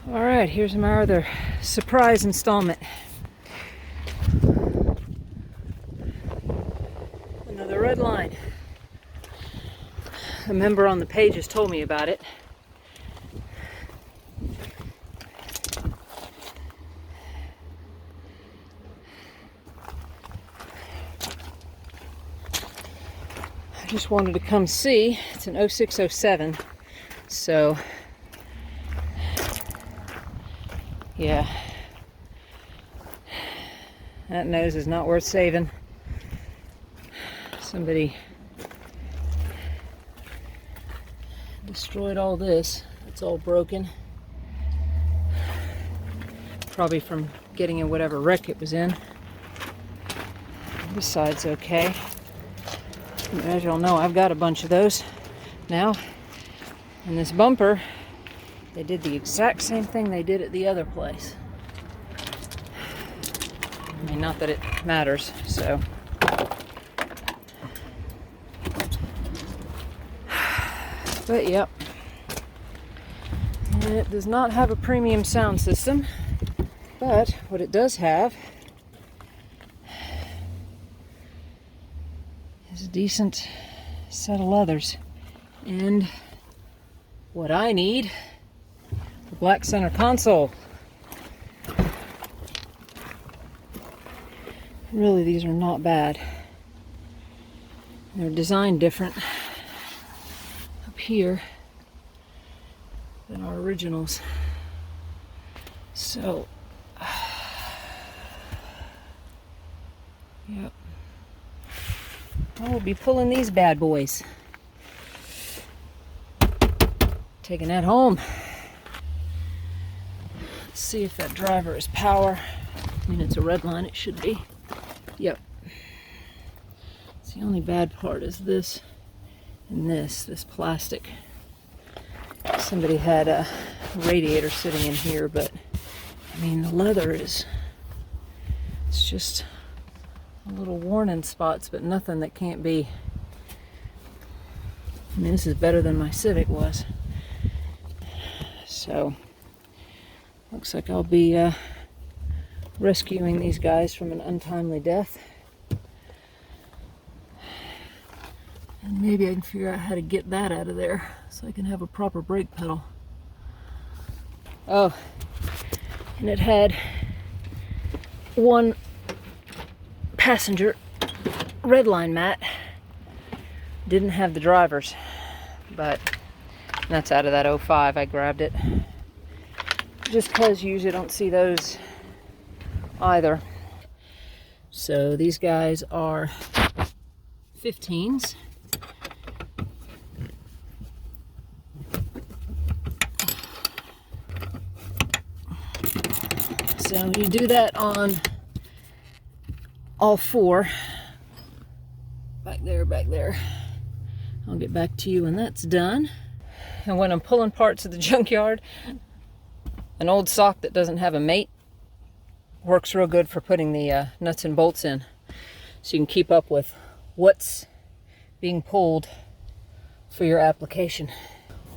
All right, here's my other surprise installment. Another red line. A member on the page has told me about it. I just wanted to come see. It's an 0607, so yeah, that nose is not worth saving. Somebody destroyed all this. It's all broken. Probably from getting in whatever wreck it was in. This side's okay. As y'all know, I've got a bunch of those now. And this bumper, they did the exact same thing they did at the other place. I mean, not that it matters, so. But yep. And it does not have a premium sound system, but what it does have is a decent set of leathers. And what I need, the black center console. Really, these are not bad. They're designed different up here than our originals. So, yep. I will be pulling these bad boys. Taking that home. Let's see if that driver is power. I mean, it's a red line, it should be. Yep. It's the only bad part is this and this plastic. Somebody had a radiator sitting in here, but I mean, the leather it's just a little worn in spots, but nothing that can't be. I mean, this is better than my Civic was. So, looks like I'll be rescuing these guys from an untimely death. And maybe I can figure out how to get that out of there so I can have a proper brake pedal. Oh, and it had one passenger red line mat. Didn't have the drivers, but that's out of that 05. I grabbed it just because you usually don't see those either. So these guys are 15s. So you do that on all four. Back there. I'll get back to you when that's done. And when I'm pulling parts of the junkyard, an old sock that doesn't have a mate works real good for putting the nuts and bolts in. So you can keep up with what's being pulled for your application.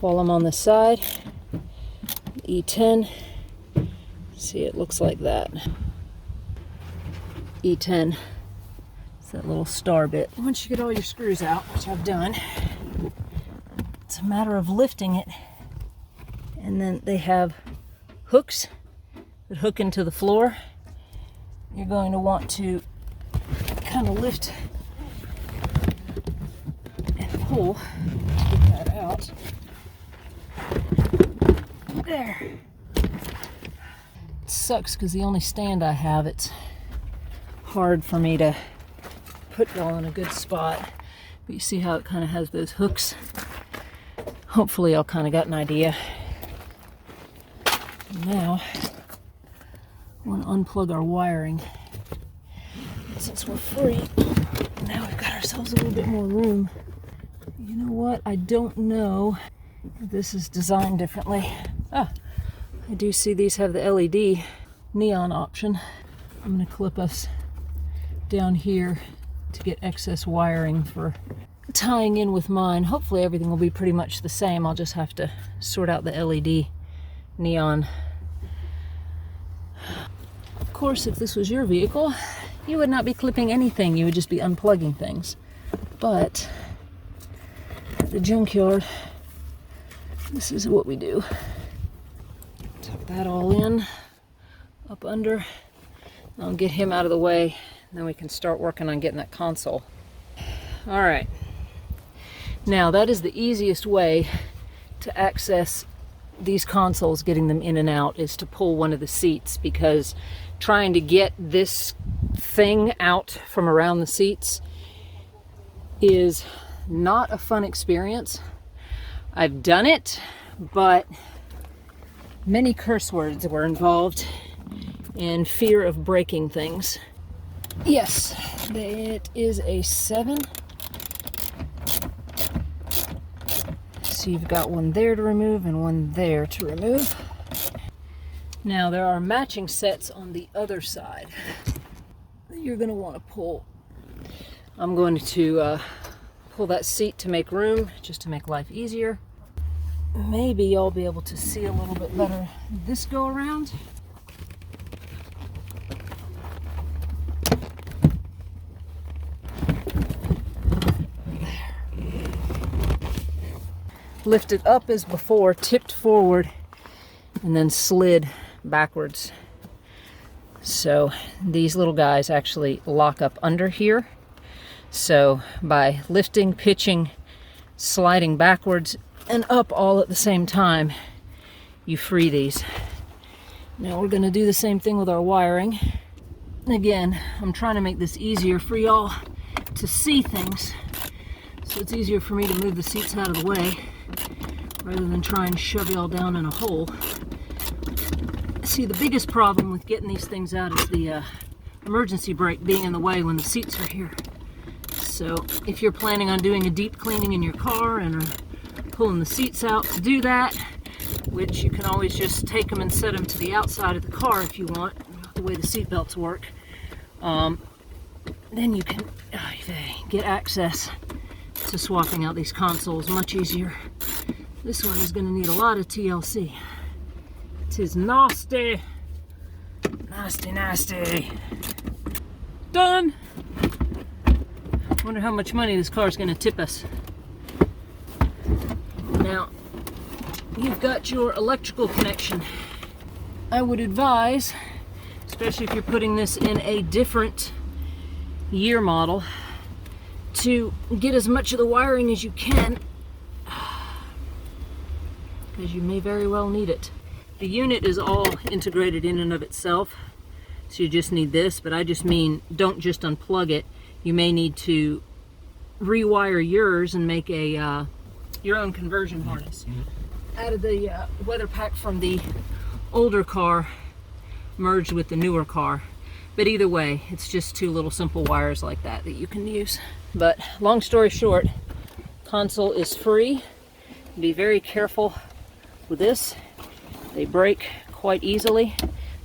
While I'm on the side, E10, see, it looks like that. E10, it's that little star bit. Once you get all your screws out, which I've done, it's a matter of lifting it. And then they have hooks that hook into the floor. You're going to want to kind of lift and pull to get that out. There. It sucks because the only stand I have, it's hard for me to put y'all in a good spot. But you see how it kind of has those hooks? Hopefully y'all kind of got an idea. Now, I want to unplug our wiring. Since we're free, now we've got ourselves a little bit more room. You know what? I don't know if this is designed differently. Ah, I do see these have the LED neon option. I'm going to clip us down here to get excess wiring for tying in with mine. Hopefully everything will be pretty much the same. I'll just have to sort out the LED neon Of course, if this was your vehicle, you would not be clipping anything. You would just be unplugging things. But at the junkyard, this is what we do. Tuck that all in, up under. I'll get him out of the way, and then we can start working on getting that console. All right. Now, that is the easiest way to access these consoles, getting them in and out, is to pull one of the seats, because trying to get this thing out from around the seats is not a fun experience. I've done it, but many curse words were involved and fear of breaking things. Yes, it is a 7. So you've got one there to remove and one there to remove. Now there are matching sets on the other side that you're going to want to pull. I'm going to pull that seat to make room, just to make life easier. Maybe you'll be able to see a little bit better this go around. Lift it up as before, tipped forward, and then slid backwards. So these little guys actually lock up under here. So by lifting, pitching, sliding backwards and up all at the same time, you free these. Now we're going to do the same thing with our wiring. Again, I'm trying to make this easier for y'all to see things, so it's easier for me to move the seats out of the way rather than try and shove y'all down in a hole. See, the biggest problem with getting these things out is the emergency brake being in the way when the seats are here. So if you're planning on doing a deep cleaning in your car and are pulling the seats out to do that, which you can always just take them and set them to the outside of the car if you want, the way the seat belts work, then you can get access to swapping out these consoles much easier. This one is going to need a lot of TLC. It is nasty. Nasty, nasty. Done! Wonder how much money this car is going to tip us. Now, you've got your electrical connection. I would advise, especially if you're putting this in a different year model, to get as much of the wiring as you can, because you may very well need it. The unit is all integrated in and of itself, so you just need this, but I just mean don't just unplug it. You may need to rewire yours and make a your own conversion harness out of the weather pack from the older car merged with the newer car. But either way, it's just 2 little simple wires like that that you can use. But long story short, console is free. Be very careful with this. They break quite easily.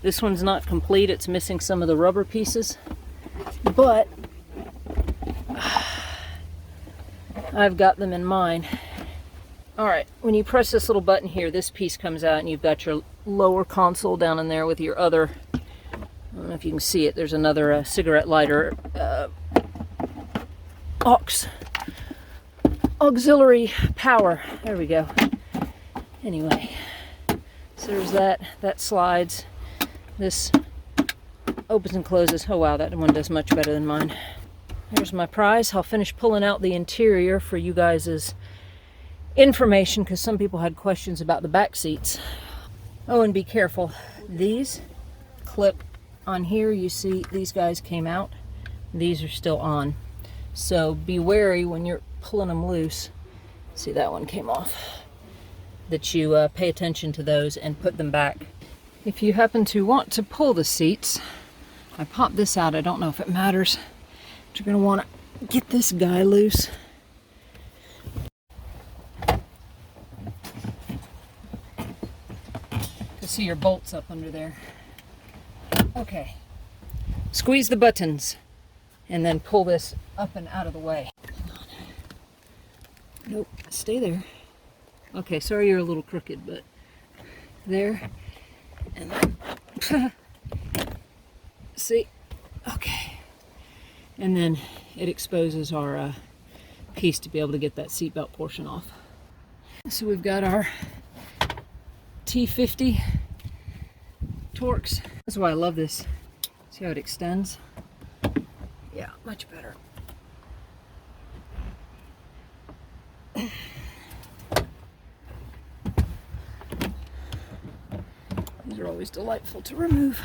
This one's not complete. It's missing some of the rubber pieces. But I've got them in mind. Alright, when you press this little button here, this piece comes out and you've got your lower console down in there with your other, I don't know if you can see it, there's another cigarette lighter auxiliary power. There we go. Anyway, so there's that slides. This opens and closes. Oh wow, that one does much better than mine. Here's my prize. I'll finish pulling out the interior for you guys' information, because some people had questions about the back seats. Oh, and be careful. These clip on here. You see these guys came out. These are still on. So be wary when you're pulling them loose. See, that one came off. That you pay attention to those and put them back. If you happen to want to pull the seats, I popped this out. I don't know if it matters. But you're going to want to get this guy loose. To see your bolts up under there. Okay. Squeeze the buttons and then pull this up and out of the way. Nope, stay there. Okay, sorry you're a little crooked, but there. And then See? Okay. And then it exposes our piece to be able to get that seatbelt portion off. So we've got our T50 Torx. That's why I love this. See how it extends? Yeah, much better. These are always delightful to remove.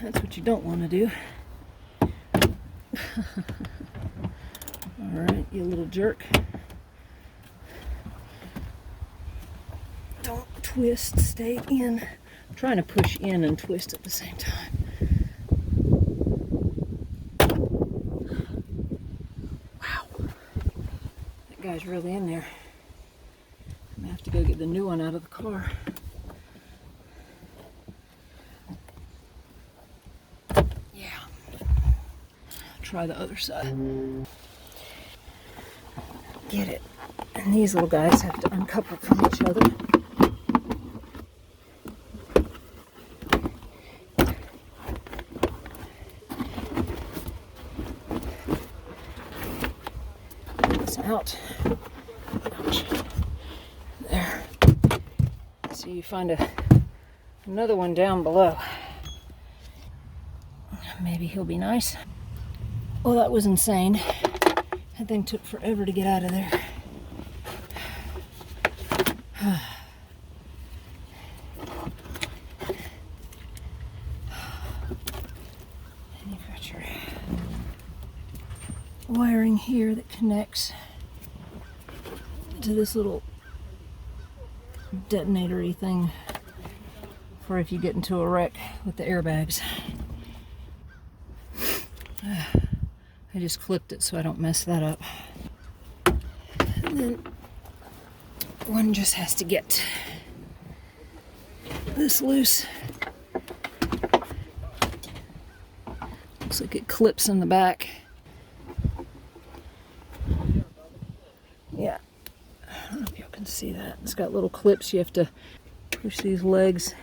That's what you don't want to do. Alright, you little jerk. Don't twist, stay in. I'm trying to push in and twist at the same time. Wow. That guy's really in there. I'm gonna have to go get the new one out of the car. Yeah. Try the other side. Get it. And these little guys have to uncouple from each other. It's out. Ouch. There. So you find another one down below. Maybe he'll be nice. Oh, that was insane. That thing took forever to get out of there. And you've got your wiring here that connects to this little detonator-y thing for if you get into a wreck with the airbags. I just clipped it so I don't mess that up. And then one just has to get this loose. Looks like it clips in the back. Yeah, I don't know if y'all can see that. It's got little clips. You have to push these legs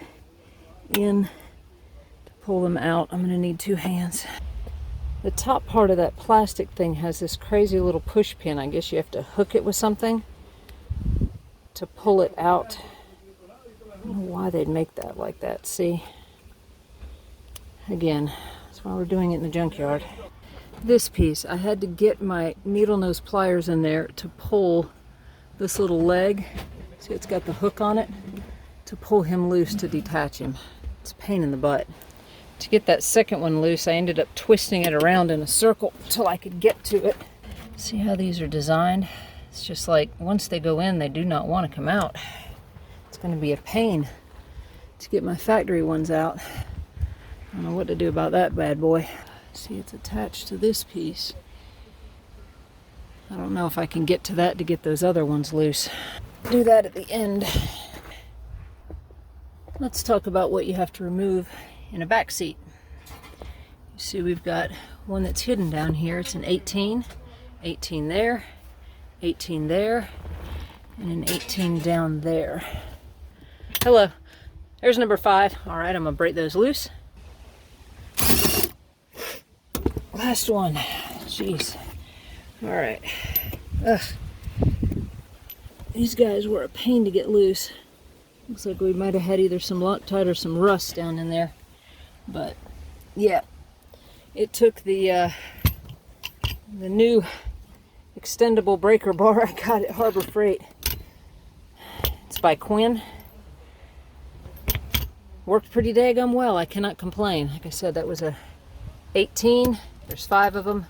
in to pull them out. I'm going to need 2 hands. The top part of that plastic thing has this crazy little push pin. I guess you have to hook it with something to pull it out. I don't know why they'd make that like that. See? Again, that's why we're doing it in the junkyard. This piece, I had to get my needle nose pliers in there to pull this little leg. See, it's got the hook on it to pull him loose to detach him. It's a pain in the butt. To get that second one loose, I ended up twisting it around in a circle till I could get to it. See how these are designed? It's just like once they go in, they do not want to come out. It's going to be a pain to get my factory ones out. I don't know what to do about that bad boy. See, it's attached to this piece. I don't know if I can get to that to get those other ones loose. Do that at the end. Let's talk about what you have to remove in a back seat. You see we've got one that's hidden down here. It's an 18 there, 18 there, and an 18 down there. Hello, there's number 5. All right, I'm gonna break those loose. Last one, jeez. All right, ugh. These guys were a pain to get loose. Looks like we might have had either some Loctite or some rust down in there. But yeah, it took the new extendable breaker bar I got at Harbor Freight. It's by Quinn. Worked pretty daggum well. I cannot complain. Like I said, that was a 18. There's 5 of them,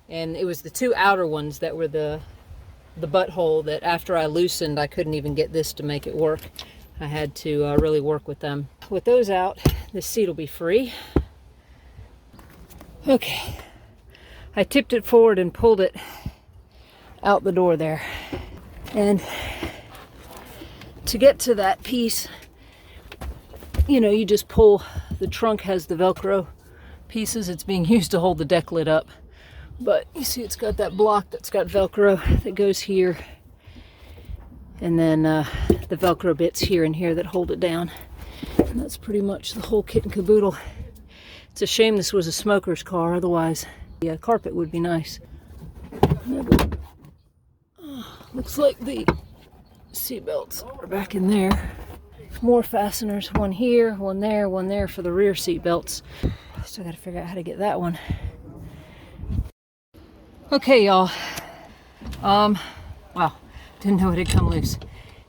and it was the 2 outer ones that were the butthole that after I loosened, I couldn't even get this to make it work. I had to really work with them. With those out, this seat will be free. Okay, I tipped it forward and pulled it out the door there. And to get to that piece, you know, you just pull, the trunk has the Velcro pieces. It's being used to hold the deck lid up. But you see it's got that block that's got Velcro that goes here. and then the Velcro bits here and here that hold it down. And that's pretty much the whole kit and caboodle. It's a shame this was a smoker's car, otherwise the carpet would be nice. Looks like the seat belts are back in there. More fasteners, one here, one there for the rear seat belts. Still gotta figure out how to get that one. Okay, y'all. Wow, didn't know it had come loose.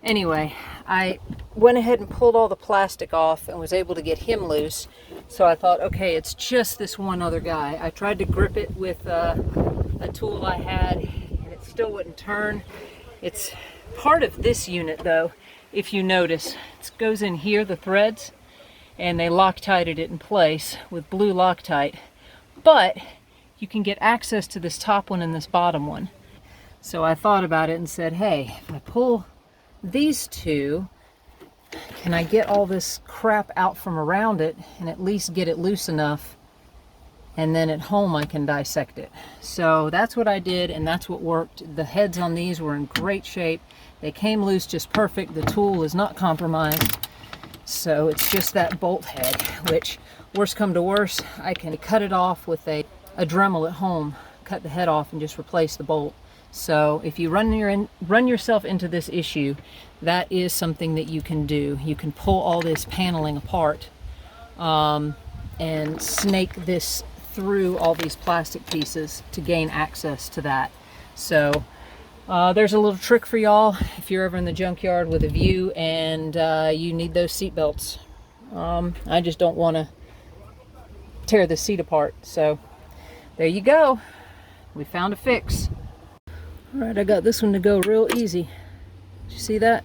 Anyway, I went ahead and pulled all the plastic off and was able to get him loose. So I thought, okay, it's just this one other guy. I tried to grip it with a tool I had, and it still wouldn't turn. It's part of this unit though, if you notice. It goes in here, the threads, and they Loctited it in place with blue Loctite. But you can get access to this top one and this bottom one. So I thought about it and said, hey, if I pull these two, can I get all this crap out from around it and at least get it loose enough, and then at home I can dissect it. So that's what I did, and that's what worked. The heads on these were in great shape. They came loose just perfect. The tool is not compromised. So it's just that bolt head, which, worst come to worst, I can cut it off with a Dremel at home, cut the head off and just replace the bolt. So if you run yourself into this issue, that is something that you can do. You can pull all this paneling apart and snake this through all these plastic pieces to gain access to that. So there's a little trick for y'all if you're ever in the junkyard with a Vue and you need those seat belts. I just don't want to tear the seat apart. So there you go. We found a fix. Alright, I got this one to go real easy. Did you see that?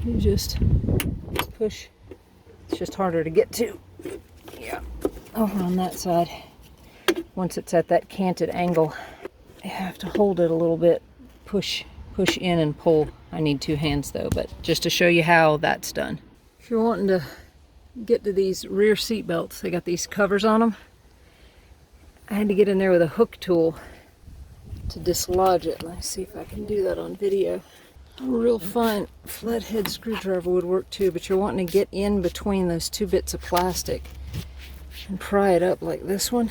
You just push. It's just harder to get to. Yeah. Over on that side. Once it's at that canted angle, you have to hold it a little bit. Push in and pull. I need two hands though, but just to show you how that's done. If you're wanting to get to these rear seat belts, they got these covers on them. I had to get in there with a hook tool to dislodge it. Let's see if I can do that on video. A real fine flathead screwdriver would work too, but you're wanting to get in between those two bits of plastic and pry it up like this one.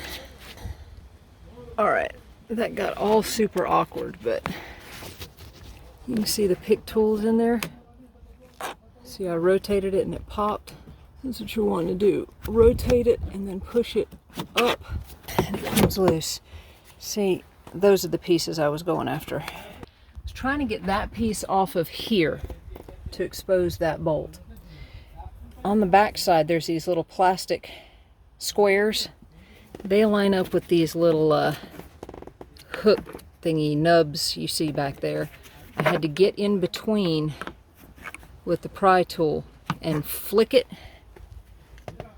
Alright, that got all super awkward, but you can see the pick tools in there. See, I rotated it and it popped. That's what you're wanting to do. Rotate it and then push it up and it comes loose. See, those are the pieces I was going after. I was trying to get that piece off of here to expose that bolt. On the back side, there's these little plastic squares. They line up with these little hook thingy nubs you see back there. I had to get in between with the pry tool and flick it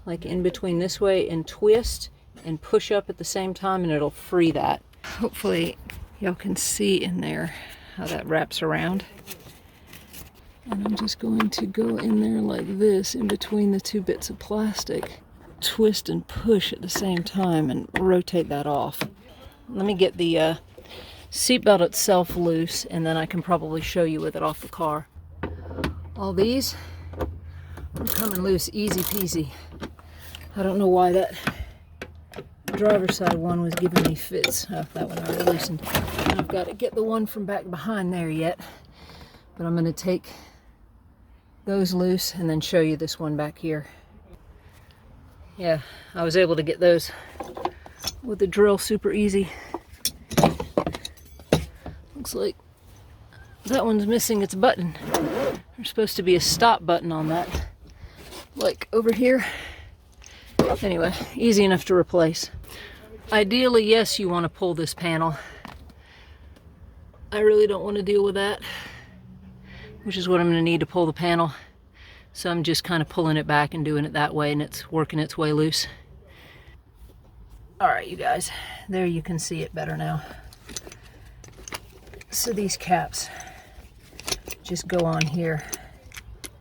like in between this way and twist and push up at the same time, and it'll free that. Hopefully y'all can see in there how that wraps around. And I'm just going to go in there like this in between the two bits of plastic, twist and push at the same time and rotate that off. Let me get the seatbelt itself loose, and then I can probably show you with it off the car. All these are coming loose easy peasy. I don't know why that driver's side one was giving me fits. Oh, that one already loosened. And I've got to get the one from back behind there yet. But I'm going to take those loose and then show you this one back here. Yeah, I was able to get those with the drill super easy. Looks like that one's missing its button. There's supposed to be a stop button on that, like over here. Anyway, easy enough to replace. Ideally, yes, you want to pull this panel. I really don't want to deal with that, which is what I'm going to need to pull the panel. So I'm just kind of pulling it back and doing it that way, and it's working its way loose. Alright, you guys, there you can see it better now. So these caps just go on here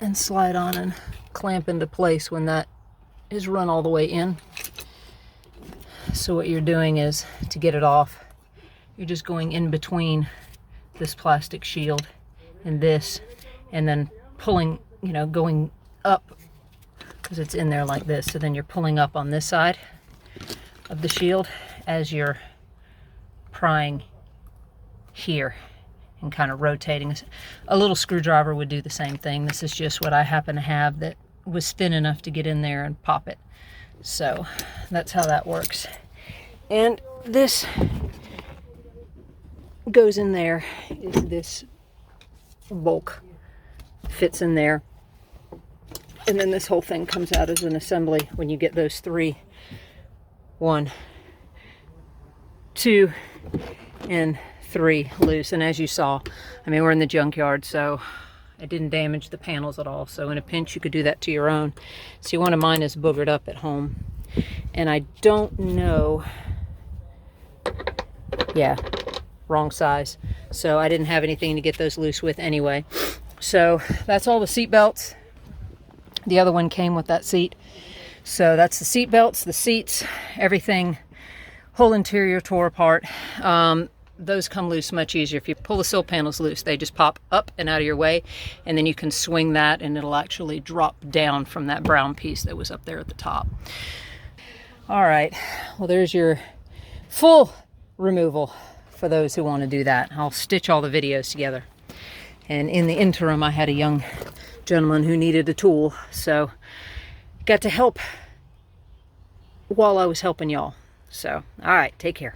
and slide on and clamp into place when that is run all the way in. So what you're doing is, to get it off, you're just going in between this plastic shield and this, and then pulling, you know, going up, because it's in there like this. So then you're pulling up on this side of the shield as you're prying here and kind of rotating. A little screwdriver would do the same thing. This is just what I happen to have that was thin enough to get in there and pop it. So that's how that works. And this goes in there, is this bulk fits in there, and then this whole thing comes out as an assembly when you get those 3, 1, 2, and 3 loose. And as you saw, I mean, we're in the junkyard, so I didn't damage the panels at all. So in a pinch, you could do that to your own. See, one of mine is boogered up at home, and I don't know, yeah, wrong size. So I didn't have anything to get those loose with anyway. So that's all the seat belts. The other one came with that seat. So that's the seat belts, the seats, everything. Whole interior tore apart. Those come loose much easier. If you pull the sill panels loose, they just pop up and out of your way, and then you can swing that and it'll actually drop down from that brown piece that was up there at the top. All right, well, there's your full removal for those who want to do that. I'll stitch all the videos together. And in the interim, I had a young gentleman who needed a tool, so got to help while I was helping y'all. So, all right, take care.